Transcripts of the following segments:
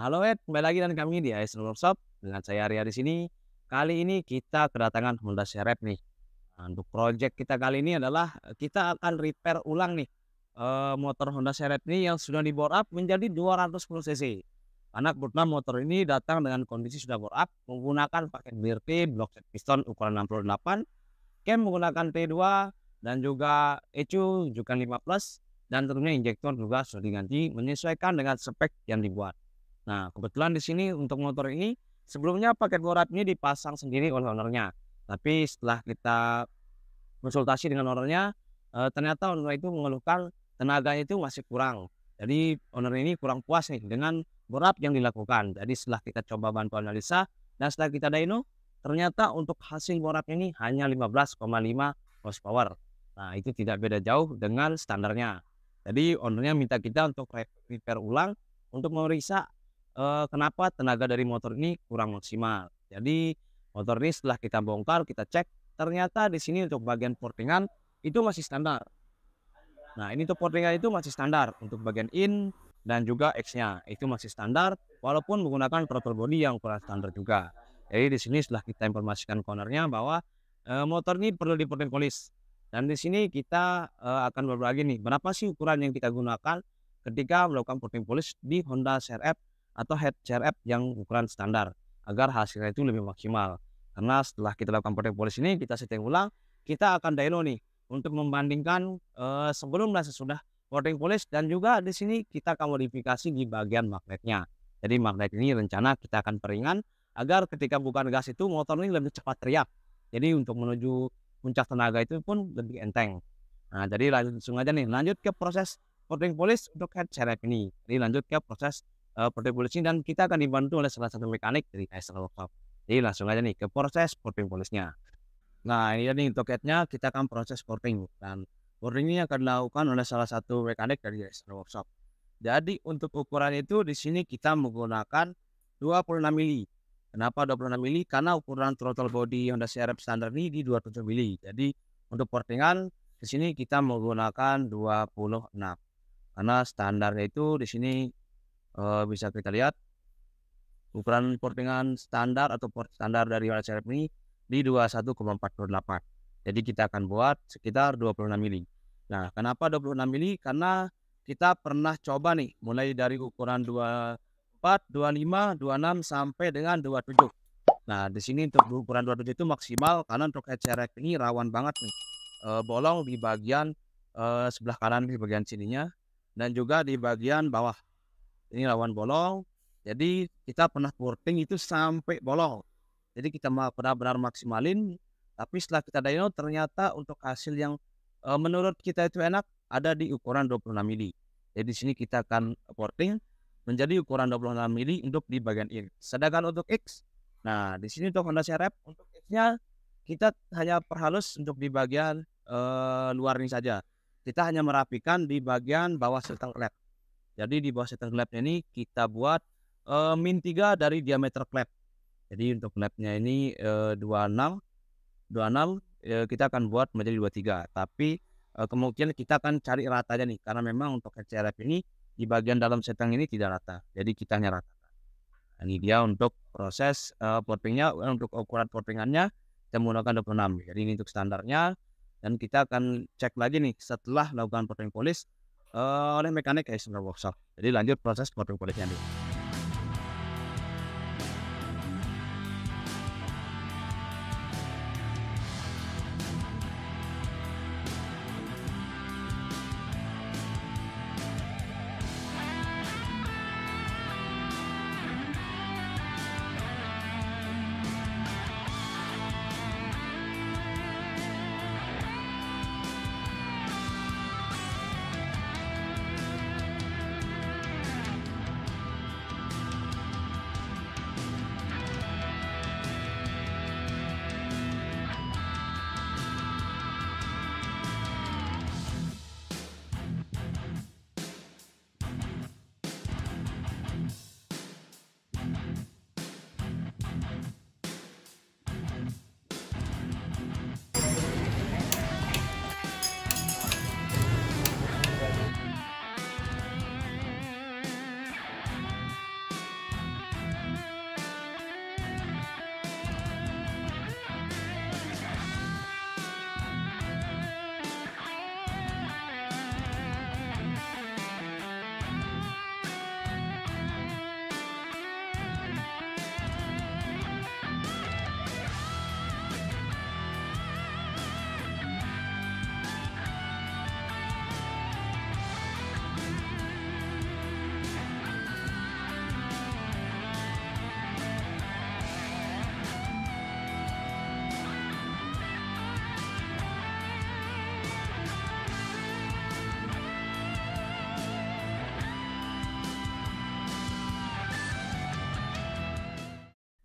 Halo Ed, kembali lagi dengan kami di AS Workshop dengan saya Arya di sini. Kali ini kita kedatangan Honda CR-V nih. Nah, untuk project kita kali ini adalah kita akan repair ulang nih motor Honda CR-V ini yang sudah di bore up menjadi 210 cc. Karena kebetulan motor ini datang dengan kondisi sudah bore up menggunakan paket BRT block set piston ukuran 68, cam menggunakan T2 dan juga ECU juga 5 plus dan tentunya injektor juga sudah diganti menyesuaikan dengan spek yang dibuat. Nah, kebetulan di sini untuk motor ini sebelumnya paket bore up ini dipasang sendiri oleh ownernya. Tapi setelah kita konsultasi dengan ownernya, ternyata owner itu mengeluhkan tenaganya itu masih kurang. Jadi owner ini kurang puas nih dengan bore up yang dilakukan. Jadi setelah kita coba bantu analisa dan setelah kita dyno, ternyata untuk hasil bore up ini hanya 15,5 horsepower. Nah, itu tidak beda jauh dengan standarnya. Jadi ownernya minta kita untuk repair ulang untuk memeriksa kenapa tenaga dari motor ini kurang maksimal. Jadi motor ini setelah kita bongkar, kita cek, ternyata di sini untuk bagian portingan itu masih standar. Nah, ini untuk portingan itu masih standar untuk bagian in dan juga X-nya itu masih standar walaupun menggunakan throttle body yang kurang standar juga. Jadi di sini setelah kita informasikan ke ownernya bahwa motor ini perlu di-porting polish. Dan di sini kita akan berbagi nih berapa sih ukuran yang kita gunakan ketika melakukan porting polish di Honda CR-V atau head CR-V yang ukuran standar agar hasilnya itu lebih maksimal. Karena setelah kita lakukan porting polish ini kita setting ulang, kita akan dyno nih untuk membandingkan sebelum dan sesudah porting polish dan juga di sini kita akan modifikasi di bagian magnetnya. Jadi magnet ini rencana kita akan peringan agar ketika bukan gas itu motor ini lebih cepat teriak. Jadi untuk menuju puncak tenaga itu pun lebih enteng. Nah, jadi langsung aja nih lanjut ke proses porting polish untuk head CR-V ini. Jadi lanjut ke proses porting polish ini dan kita akan dibantu oleh salah satu mekanik dari AS Workshop. Jadi langsung aja nih ke proses porting polishnya. Nah, ini nih untuk headnya kita akan proses porting dan porting ini akan dilakukan oleh salah satu mekanik dari AS Workshop. Jadi untuk ukuran itu di sini kita menggunakan 26 mili. Kenapa 26 mili? Karena ukuran throttle body Honda CR-V standar ini di 27 mili. Jadi untuk portingan di sini kita menggunakan 26. Karena standarnya itu di sini bisa kita lihat ukuran portingan standar atau port standar dari Honda CR-V ini di 21,48. Jadi kita akan buat sekitar 26 mili. Nah, kenapa 26 mili? Karena kita pernah coba nih mulai dari ukuran 24, 25, 26 sampai dengan 27. Nah, di sini untuk ukuran 27 itu maksimal karena untuk head CR-V ini rawan banget nih bolong di bagian sebelah kanan di bagian sininya dan juga di bagian bawah. Ini rawan bolong. Jadi kita pernah porting itu sampai bolong. Jadi kita benar-benar maksimalin, tapi setelah kita dyno ternyata untuk hasil yang menurut kita itu enak ada di ukuran 26 mili. Jadi di sini kita akan porting menjadi ukuran 26 mili untuk di bagian in. Sedangkan untuk X, nah di sini untuk Honda CR-V untuk X-nya kita hanya perhalus untuk di bagian luar ini saja. Kita hanya merapikan di bagian bawah seteng klep. Jadi di bawah seteng klepnya ini kita buat min 3 dari diameter klep. Jadi untuk klepnya ini 26 kita akan buat menjadi 23. Tapi kemungkinan kita akan cari rata aja nih karena memang untuk head CR-V ini di bagian dalam seteng ini tidak rata. Jadi kita hanya ratakan. Nah, ini dia untuk proses portingnya. Untuk ukuran portingannya kita menggunakan 26. Jadi ini untuk standarnya dan kita akan cek lagi nih setelah melakukan porting polish oleh mekanik AS Workshop. Jadi lanjut proses porting polishnya nih.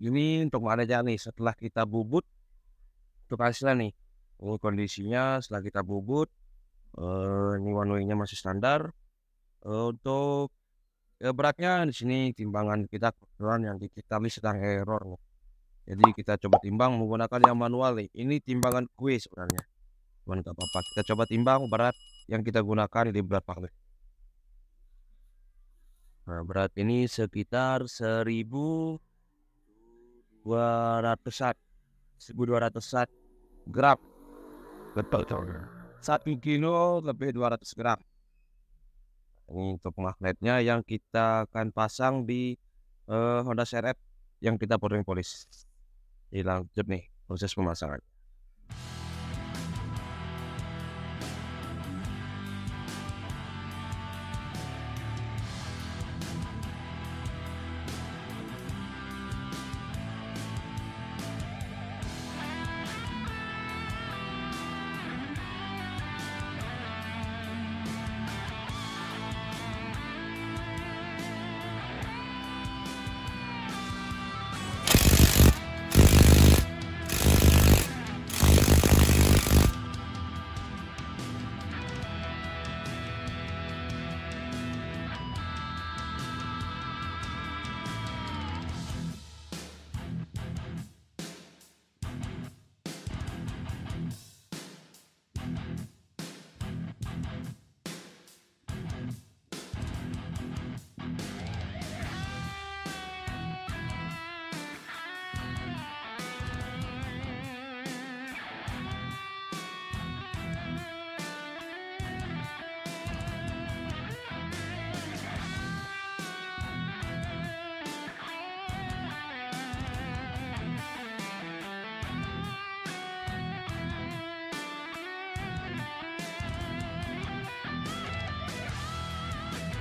Ini untuk maknanya nih setelah kita bubut untuk hasilnya nih. Ini kondisinya setelah kita bubut, ini one way-nya masih standar. Untuk beratnya di sini timbangan kita kebetulan yang di kita ini sedang error nih. Jadi kita coba timbang menggunakan yang manual nih. Ini timbangan kue sebenarnya. Cuman nggak apa-apa. Kita coba timbang berat yang kita gunakan di berat magnet. Nah, berat ini sekitar 1.200-an, 1.200-an gram. Betul. 1 kilo lebih 200 gram. Ini untuk magnetnya yang kita akan pasang di Honda CR-V yang kita bordering polish. Jadi lanjut nih proses pemasangan.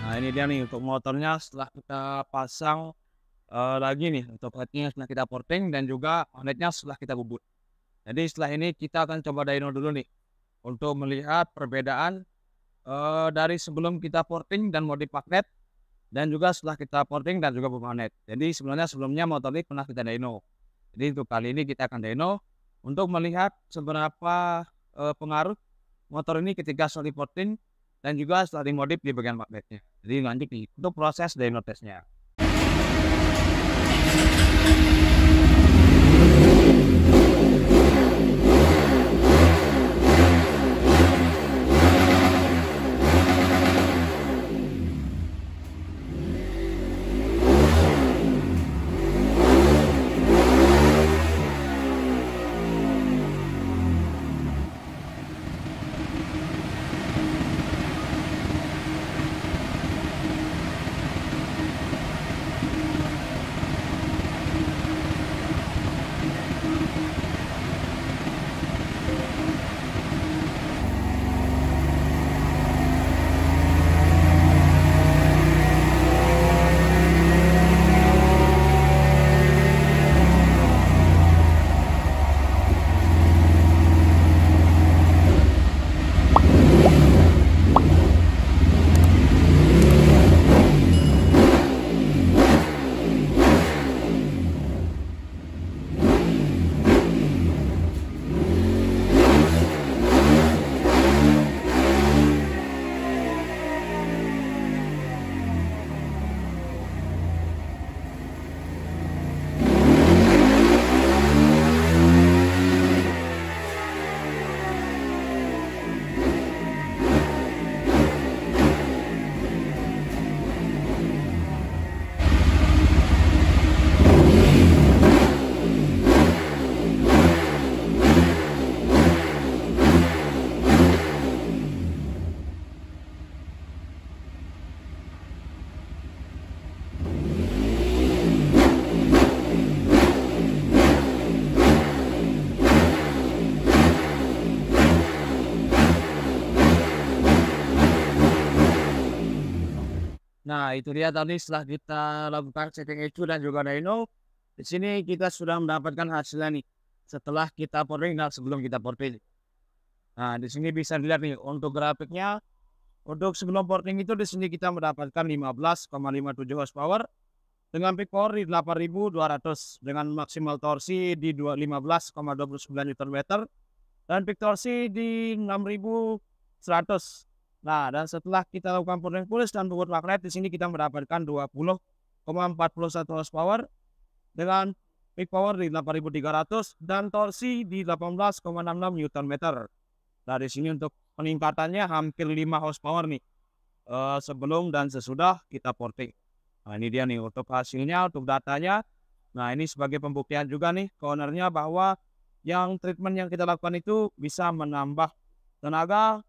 Nah, ini dia nih untuk motornya setelah kita pasang lagi nih untuk headnya setelah kita porting dan juga magnetnya setelah kita bubut. Jadi setelah ini kita akan coba dyno dulu nih untuk melihat perbedaan dari sebelum kita porting dan modif magnet dan juga setelah kita porting dan juga magnet. Jadi sebelumnya motor ini pernah kita dyno. Jadi untuk kali ini kita akan dyno untuk melihat seberapa pengaruh motor ini ketika setelah porting dan juga setelah dimodif di bagian magnetnya. Jadi lanjut nih untuk proses dyno testnya. Nah, itu dia tadi setelah kita lakukan setting ECU dan juga dyno. Di sini kita sudah mendapatkan hasilnya nih setelah kita porting dan sebelum kita porting. Nah, di sini bisa dilihat nih untuk grafiknya. Untuk sebelum porting itu di sini kita mendapatkan 15,57 horsepower dengan peak power di 8.200 dengan maksimal torsi di 15,29 Nm dan peak torsi di 6.100. Nah, dan setelah kita lakukan porting polish dan bobot magnet, di sini kita mendapatkan 20,41 horsepower dengan peak power di 8.300 dan torsi di 18,66 Nm. Nah, di sini untuk peningkatannya hampir 5 horsepower nih sebelum dan sesudah kita porting. Nah, ini dia nih untuk hasilnya, untuk datanya. Nah, ini sebagai pembuktian juga nih ke ownernya bahwa yang treatment yang kita lakukan itu bisa menambah tenaga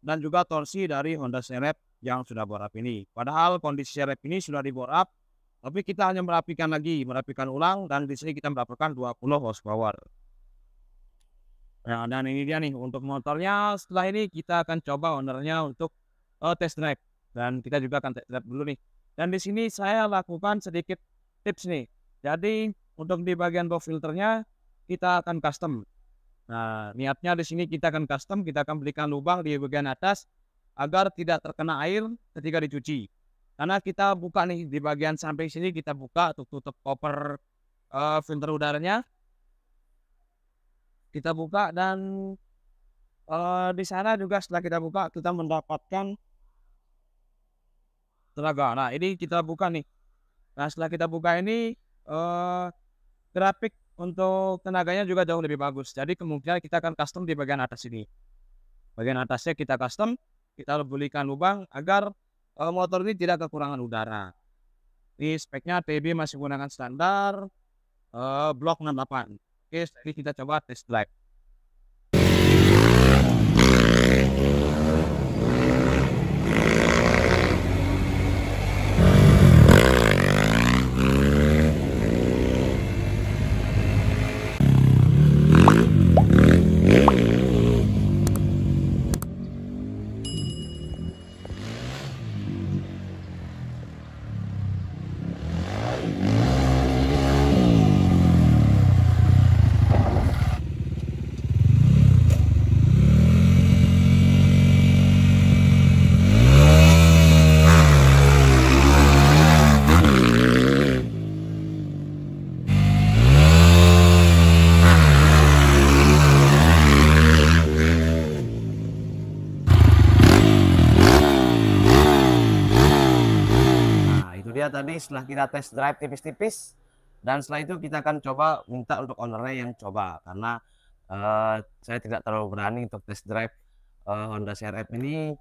dan juga torsi dari Honda Serep yang sudah bore up ini. Padahal kondisi Serep ini sudah di bore up, tapi kita hanya merapikan ulang, dan di sini kita mendapatkan 20 horsepower. Nah, dan ini dia nih untuk motornya. Setelah ini kita akan coba ownernya untuk test drive, dan kita juga akan test drive dulu nih. Dan di sini saya lakukan sedikit tips nih. Jadi untuk di bagian box filternya kita akan custom. Nah, niatnya di sini kita akan custom, kita akan berikan lubang di bagian atas agar tidak terkena air ketika dicuci. Karena kita buka nih di bagian samping sini, kita buka untuk tutup koper filter udaranya. Kita buka dan di sana juga setelah kita buka kita mendapatkan tenaga. Nah, ini kita buka nih. Nah, setelah kita buka ini grafik untuk tenaganya juga jauh lebih bagus. Jadi kemungkinan kita akan custom di bagian atas ini. Bagian atasnya kita custom, kita belikan lubang agar motor ini tidak kekurangan udara. Ini speknya TB masih menggunakan standar blok 68. Oke, jadi kita coba test drive. Dia tadi setelah kita test drive tipis-tipis, dan setelah itu kita akan coba minta untuk ownernya yang coba, karena saya tidak terlalu berani untuk test drive Honda CR-V ini,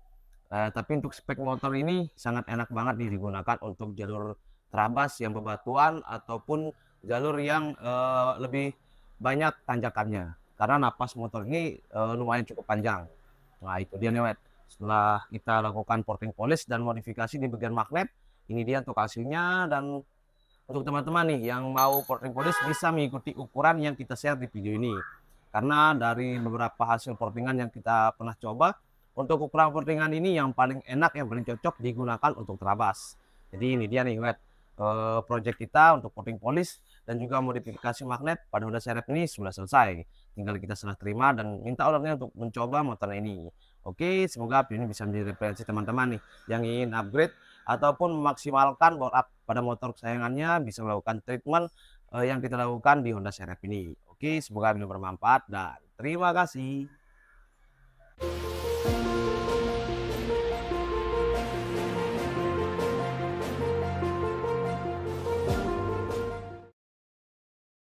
tapi untuk spek motor ini sangat enak banget nih digunakan untuk jalur terabas yang bebatuan ataupun jalur yang lebih banyak tanjakannya, karena napas motor ini lumayan cukup panjang. Nah, itu dia nih, setelah kita lakukan porting polish dan modifikasi di bagian magnet, ini dia untuk hasilnya. Dan untuk teman-teman nih yang mau porting polish bisa mengikuti ukuran yang kita share di video ini, karena dari beberapa hasil portingan yang kita pernah coba, untuk ukuran portingan ini yang paling enak, yang paling cocok digunakan untuk terabas. Jadi ini dia nih project kita untuk porting polish dan juga modifikasi magnet pada Honda CR-V ini sudah selesai. Tinggal kita serah terima dan minta ownernya untuk mencoba motor ini. Oke, semoga video ini bisa menjadi referensi teman-teman nih yang ingin upgrade ataupun memaksimalkan bore up pada motor kesayangannya, bisa melakukan treatment yang kita lakukan di Honda CR-V ini. Oke, semoga video bermanfaat dan terima kasih.